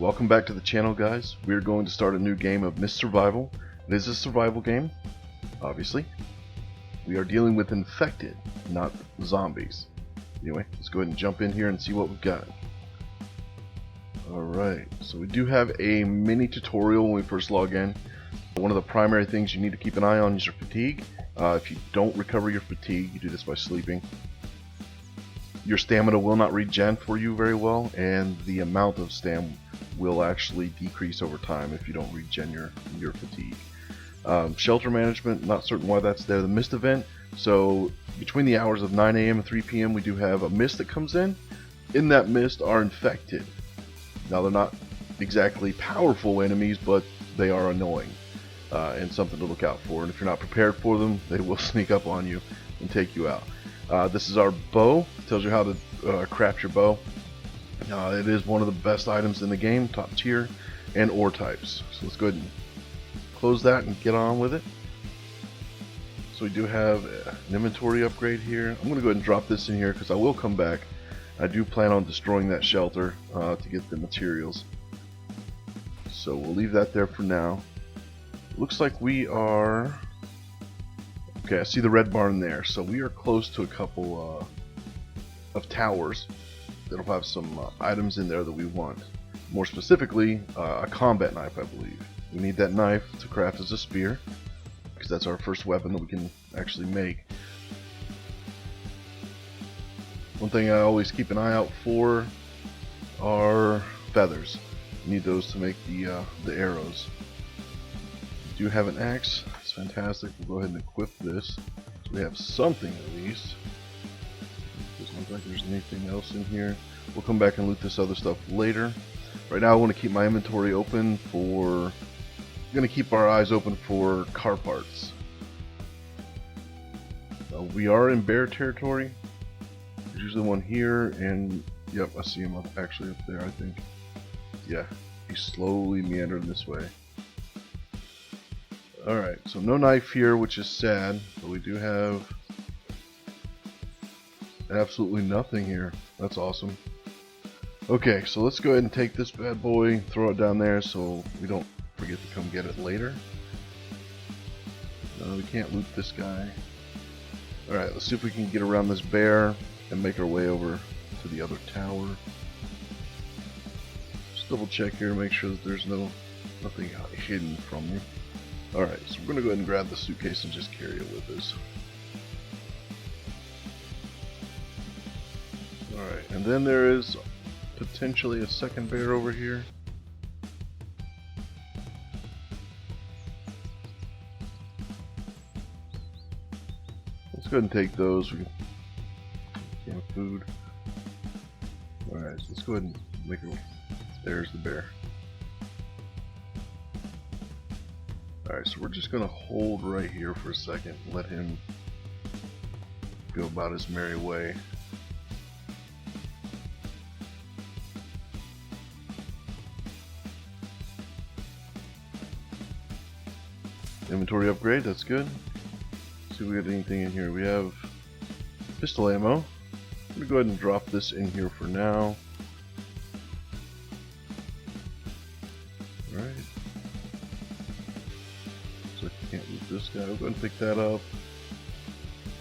Welcome back to the channel, guys. We're going to start a new game of Mist Survival. It is a survival game, obviously. We are dealing with infected, not zombies. Anyway, let's go ahead and jump in here and see what we've got. Alright, so we do have a mini tutorial when we first log in. One of the primary things you need to keep an eye on is your fatigue. If you don't recover your fatigue, you do this by sleeping. Your stamina will not regen for you very well, and the amount of stamina will actually decrease over time if you don't regen your fatigue. Shelter management, not certain why that's there. The mist event, so between the hours of 9 AM and 3 PM we do have a mist that comes in. In that mist are infected. Now they're not exactly powerful enemies, but they are annoying and something to look out for, and if you're not prepared for them, they will sneak up on you and take you out. This is our bow. It tells you how to craft your bow. It is one of the best items in the game, top tier, and ore types. So let's go ahead and close that and get on with it. So we do have an inventory upgrade here. I'm going to go ahead and drop this in here because I will come back. I do plan on destroying that shelter to get the materials. So we'll leave that there for now. Looks like we are... Okay, I see the red barn there. So we are close to a couple of towers that'll have some items in there that we want. More specifically, a combat knife, I believe. We need that knife to craft as a spear, because that's our first weapon that we can actually make. One thing I always keep an eye out for are feathers. You need those to make the arrows. We do have an axe. It's fantastic. We'll go ahead and equip this, so we have something at least. Doesn't look like there's anything else in here. We'll come back and loot this other stuff later. Right now I want to keep my inventory open for... I'm going to keep our eyes open for car parts. We are in bear territory. There's usually one here, and yep, I see him actually up there, I think. Yeah, he's slowly meandering this way. Alright, so no knife here, which is sad, but we do have absolutely nothing here. That's awesome. Okay, so let's go ahead and take this bad boy, throw it down there so we don't forget to come get it later. No, we can't loot this guy. Alright, let's see if we can get around this bear and make our way over to the other tower. Just double check here, make sure that there's nothing hidden from me. Alright, so we're going to go ahead and grab the suitcase and just carry it with us. Alright, and then there is potentially a second bear over here. Let's go ahead and take those. We can have food. Alright, so let's go ahead and make it. There's the bear. Alright, so we're just going to hold right here for a second and let him go about his merry way. Inventory upgrade, that's good. Let's see if we got anything in here. We have pistol ammo. I'm going to go ahead and drop this in here for now. Alright. Looks like you can't loot this guy. We'll go ahead and pick that up.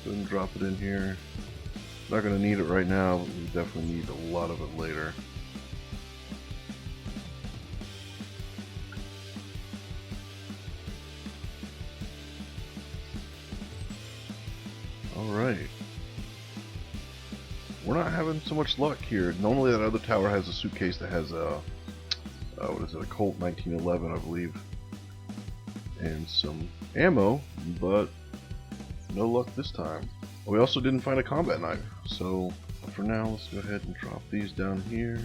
Go ahead and drop it in here. Not going to need it right now, but we definitely need a lot of it later. Alright. We're not having so much luck here. Normally that other tower has a suitcase that has a what is it, a Colt 1911, I believe, and some ammo, but no luck this time. We also didn't find a combat knife, so for now let's go ahead and drop these down here.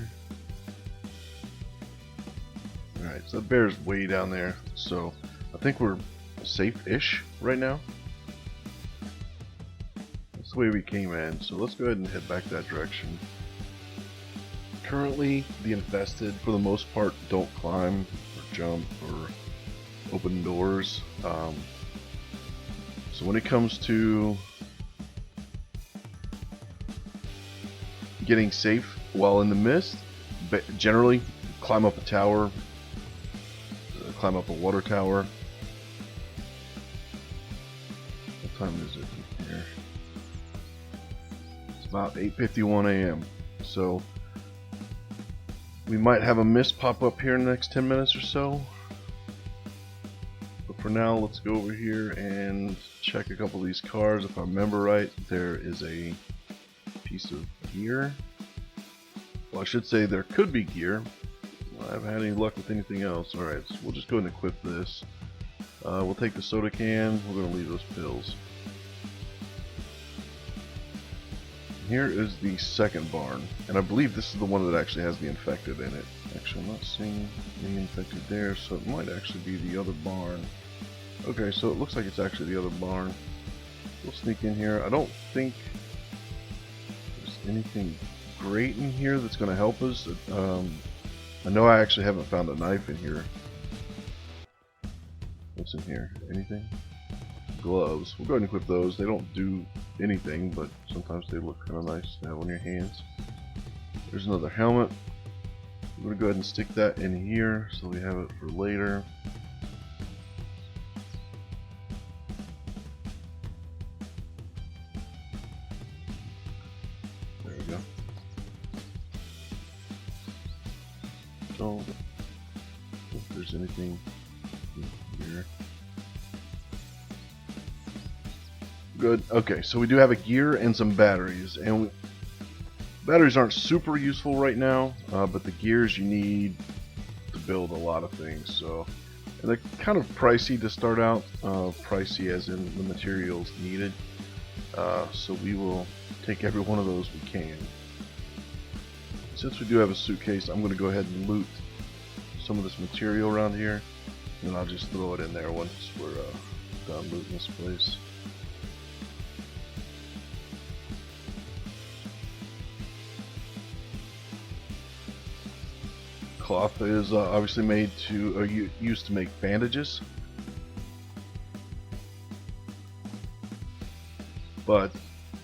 Alright, so that bear's way down there, so I think we're safe-ish right now. That's the way we came in, so let's go ahead and head back that direction. Currently, the infested, for the most part, don't climb or jump or open doors. So when it comes to getting safe while in the mist, generally climb up a tower, climb up a water tower. What time is it here? It's about 8:51 a.m. So we might have a mist pop up here in the next 10 minutes or so. But for now, let's go over here and check a couple of these cars. If I remember right, there is a piece of gear. Well, I should say there could be gear. I haven't had any luck with anything else. Alright, so we'll just go ahead and equip this. We'll take the soda can. We're going to leave those pills. Here is the second barn, and I believe this is the one that actually has the infected in it. Actually, I'm not seeing any infected there, so it might actually be the other barn. Okay, so it looks like it's actually the other barn. We'll sneak in here. I don't think there's anything great in here that's going to help us. I know I actually haven't found a knife in here. What's in here? Anything? Gloves. We'll go ahead and equip those. They don't do anything, but sometimes they look kind of nice to have on your hands. There's another helmet. I'm going to go ahead and stick that in here so we have it for later. There we go. So, if there's anything in here. Good. Okay, so we do have a gear and some batteries, and batteries aren't super useful right now, but the gears you need to build a lot of things. So, and they're kind of pricey to start out, pricey as in the materials needed. So we will take every one of those we can. Since we do have a suitcase, I'm going to go ahead and loot some of this material around here, and I'll just throw it in there once we're done looting this place. Cloth is obviously made to used to make bandages, but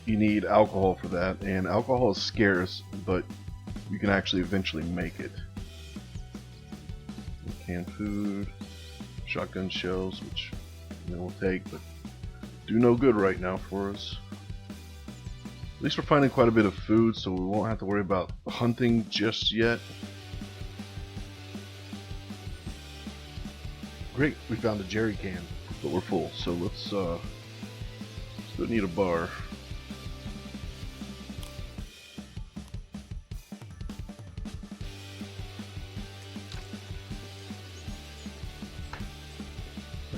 you need alcohol for that, and alcohol is scarce, but you can actually eventually make it. Canned food, shotgun shells, which we'll take, but do no good right now for us. At least we're finding quite a bit of food, so we won't have to worry about hunting just yet. Great, we found a jerry can, but we're full, so let's still need a bar.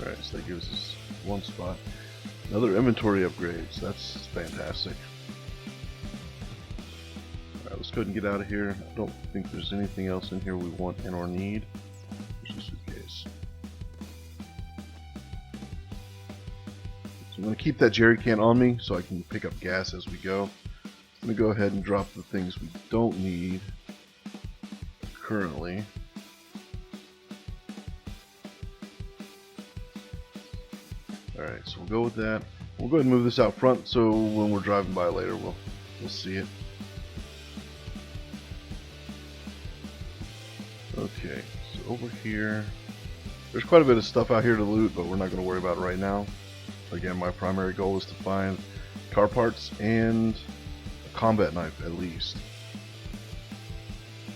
Alright, so that gives us one spot. Another inventory upgrades, that's fantastic. Alright, let's go ahead and get out of here. I don't think there's anything else in here we want and or need. There's a suitcase. So I'm going to keep that jerry can on me so I can pick up gas as we go. I'm going to go ahead and drop the things we don't need currently. Alright, so we'll go with that. We'll go ahead and move this out front so when we're driving by later we'll see it. Okay, so over here, there's quite a bit of stuff out here to loot, but we're not going to worry about it right now. Again, my primary goal is to find car parts and a combat knife at least.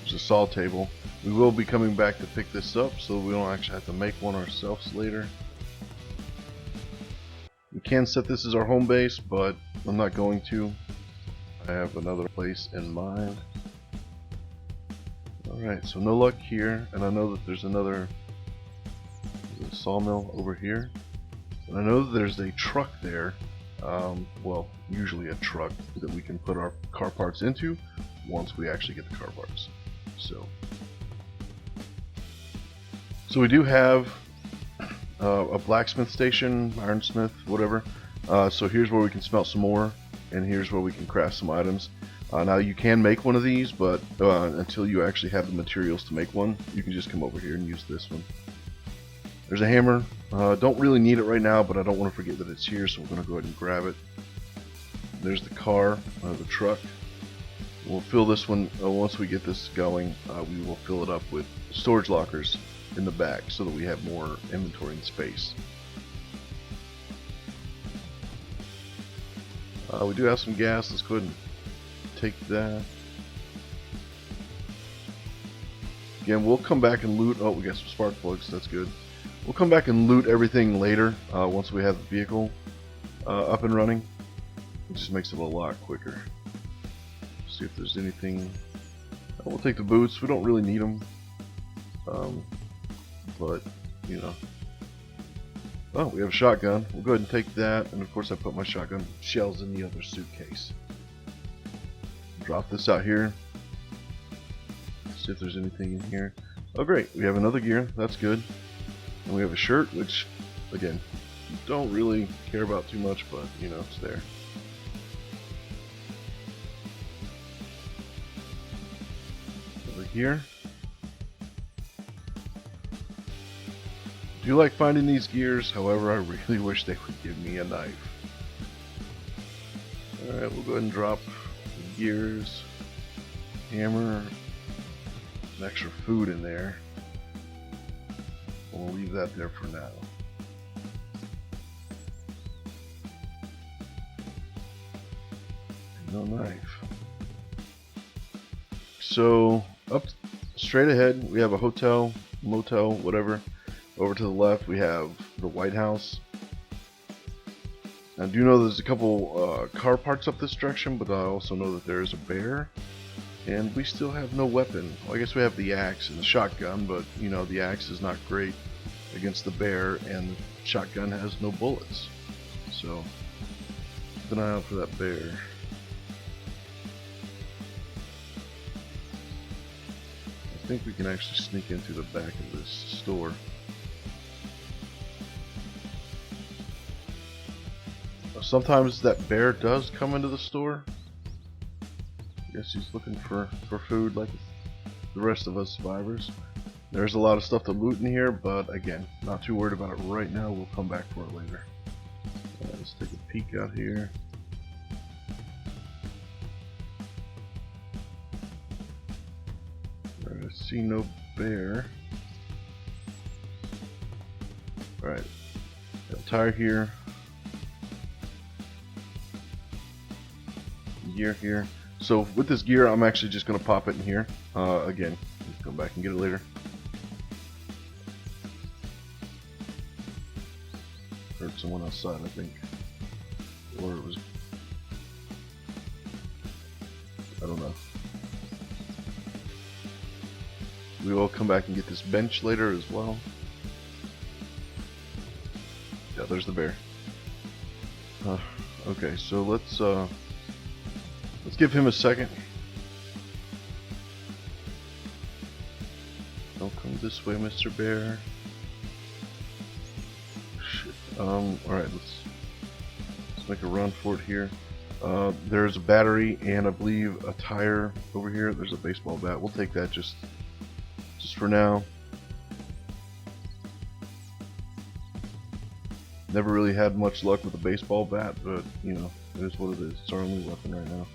There's a saw table. We will be coming back to pick this up so we don't actually have to make one ourselves later. We can set this as our home base, but I'm not going to. I have another place in mind. Alright, so no luck here, and I know that there's another sawmill over here. And I know that there's a truck there, well, usually a truck that we can put our car parts into once we actually get the car parts. So we do have a blacksmith station, ironsmith, whatever. So here's where we can smelt some more, and here's where we can craft some items. Now you can make one of these, but until you actually have the materials to make one, you can just come over here and use this one. There's a hammer. Don't really need it right now, but I don't want to forget that it's here, so we're going to go ahead and grab it. There's the car, the truck. We'll fill this one, once we get this going, we will fill it up with storage lockers in the back so that we have more inventory and space. We do have some gas. Let's go ahead and take that. Again, we'll come back and loot. Oh, we got some spark plugs. That's good. We'll come back and loot everything later once we have the vehicle up and running. It just makes it a lot quicker. See if there's anything. We'll take the boots. We don't really need them, but you know. Oh, we have a shotgun. We'll go ahead and take that, and of course I put my shotgun shells in the other suitcase. Drop this out here. See if there's anything in here. Oh great, we have another gear. That's good. And we have a shirt, which again, don't really care about too much, but you know, it's there. Here. I do like finding these gears, however I really wish they would give me a knife. Alright, we'll go ahead and drop the gears, hammer, some extra food in there. We'll leave that there for now. No knife. So up straight ahead we have a hotel, motel, whatever. Over to the left we have the White House. I do know there's a couple car parks up this direction, but I also know that there is a bear. And we still have no weapon. Well, I guess we have the axe and the shotgun, but you know, the axe is not great against the bear, and the shotgun has no bullets. So keep an eye out for that bear. I think we can actually sneak into the back of this store. Sometimes that bear does come into the store. I guess he's looking for food like the rest of us survivors. There's a lot of stuff to loot in here, but again, not too worried about it right now. We'll come back for it later. Let's take a peek out here. I see no bear. Alright, got a tire here. Gear here. So with this gear, I'm actually just going to pop it in here. Again, come back and get it later. Heard someone outside, I think. Or it was... I don't know. We will come back and get this bench later as well. Yeah, there's the bear. Okay, so let's give him a second. Don't come this way, Mr. Bear. Shit. Alright, let's make a run for it here. There's a battery and I believe a tire over here. There's a baseball bat. We'll take that just for now. Never really had much luck with a baseball bat, but you know, it is what it is. It's our only weapon right now.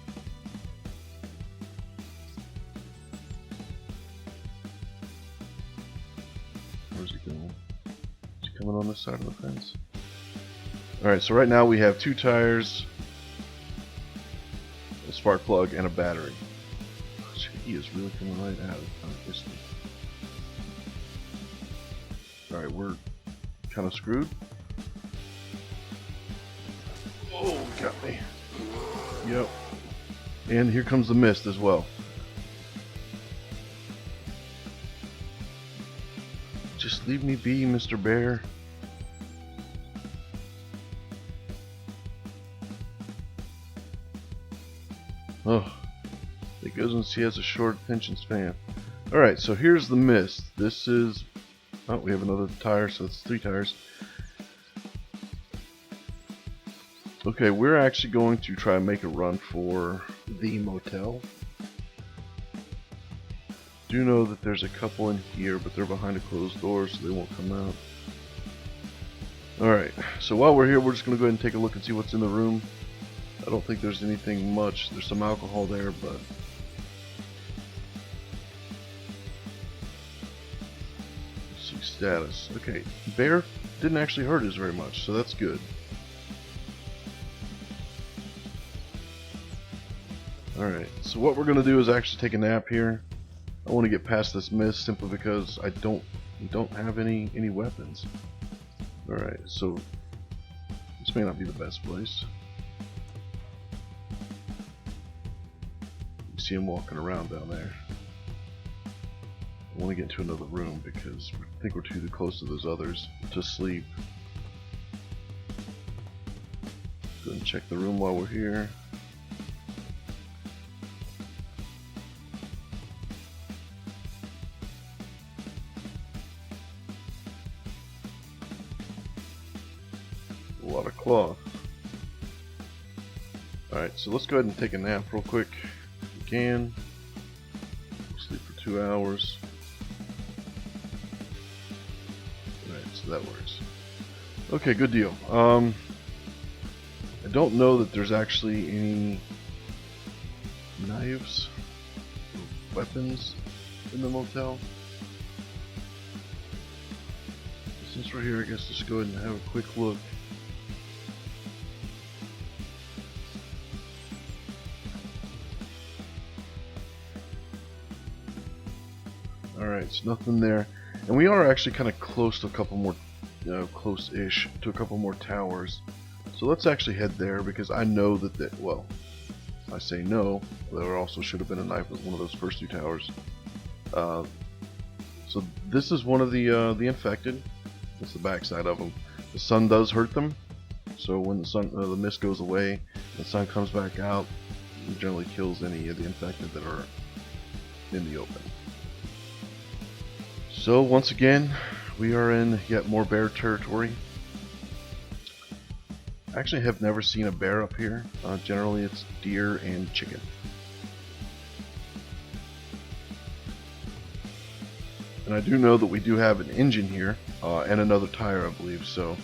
Where's he going? Is he coming on this side of the fence? Alright, so right now we have 2 tires, a spark plug, and a battery. He is really coming right at it. Alright, we're kind of screwed. Oh, got me. Yep. And here comes the mist as well. Just leave me be, Mr. Bear. Oh, it goes and he has a short attention span. Alright, so here's the mist. This is... Oh, we have another tire, so it's 3 tires. Okay, we're actually going to try and make a run for the motel. Do know that there's a couple in here, but they're behind a closed door, so they won't come out. Alright, so while we're here, we're just going to go ahead and take a look and see what's in the room. I don't think there's anything much. There's some alcohol there, but see status. Okay, bear didn't actually hurt us very much, so that's good. Alright, so what we're gonna do is actually take a nap here. I want to get past this mist simply because we don't have any weapons. Alright, so this may not be the best place. You see him walking around down there. I want to get into another room because I think we're too close to those others to sleep. Go ahead and check the room while we're here. A lot of cloth. Alright, so let's go ahead and take a nap real quick if we can. We'll sleep for 2 hours. Alright, so that works. Okay, good deal. I don't know that there's actually any knives or weapons in the motel. Since we're here, I guess let's go ahead and have a quick look. Alright, it's nothing there. And we are actually kind of close to a couple more, close-ish to a couple more towers. So let's actually head there because I know that, well, I say no, there also should have been a knife with one of those first 2 towers. So this is one of the infected. That's the backside of them. The sun does hurt them. So when the mist goes away, the sun comes back out, it generally kills any of the infected that are in the open. So once again, we are in yet more bear territory. I actually have never seen a bear up here. Generally it's deer and chicken. And I do know that we do have an engine here and another tire, I believe, so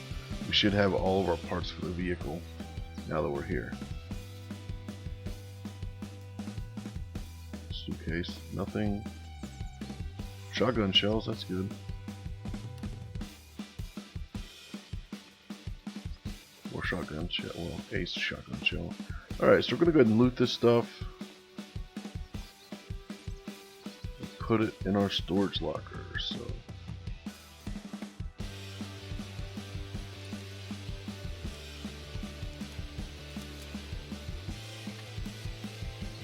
we should have all of our parts for the vehicle now that we're here. Suitcase, nothing. Shotgun shells, that's good. More shotgun shell, well, ace shotgun shell. Alright, so we're gonna go ahead and loot this stuff. Put it in our storage locker, so.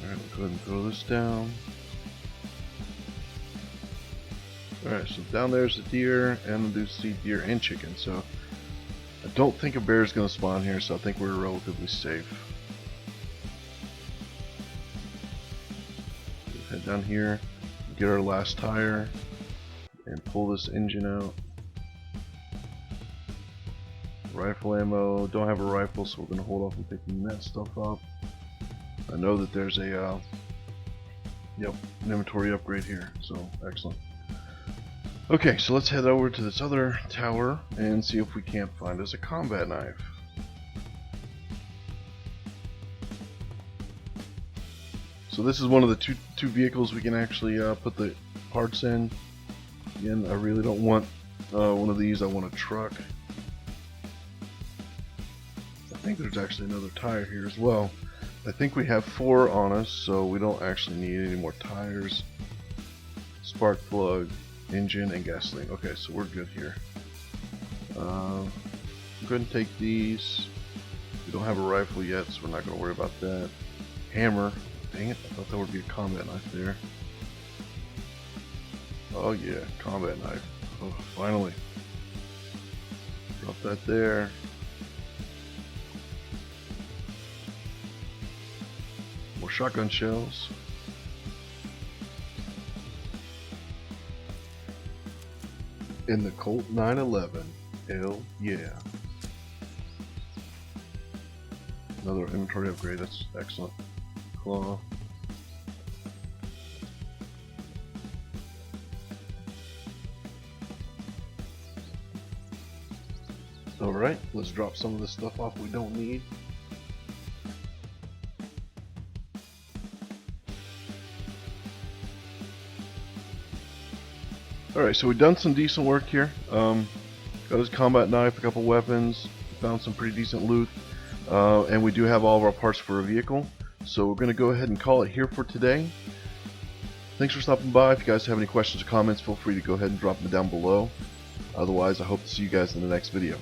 Alright, we'll go ahead and throw this down. Alright, so down there's the deer, and I do see deer and chicken, so I don't think a bear is going to spawn here, so I think we're relatively safe. We'll head down here, get our last tire, and pull this engine out. Rifle ammo, don't have a rifle, so we're going to hold off on picking that stuff up. I know that there's a, an inventory upgrade here, so excellent. Okay, so let's head over to this other tower and see if we can't find us a combat knife. So this is one of the two vehicles we can actually put the parts in. Again, I really don't want one of these, I want a truck. I think there's actually another tire here as well. I think we have 4 on us, so we don't actually need any more tires. Spark plug, engine, and gasoline. Okay, so we're good here. I'm going to take these. We don't have a rifle yet, so we're not going to worry about that. Hammer. Dang it, I thought that would be a combat knife there. Oh yeah, combat knife. Oh, finally. Drop that there. More shotgun shells. In the Colt 911. Hell yeah. Another inventory upgrade, that's excellent. Claw. Alright, let's drop some of this stuff off we don't need. Alright, so we've done some decent work here. Got his combat knife, a couple weapons, found some pretty decent loot, and we do have all of our parts for a vehicle. So we're going to go ahead and call it here for today. Thanks for stopping by. If you guys have any questions or comments, feel free to go ahead and drop them down below. Otherwise, I hope to see you guys in the next video.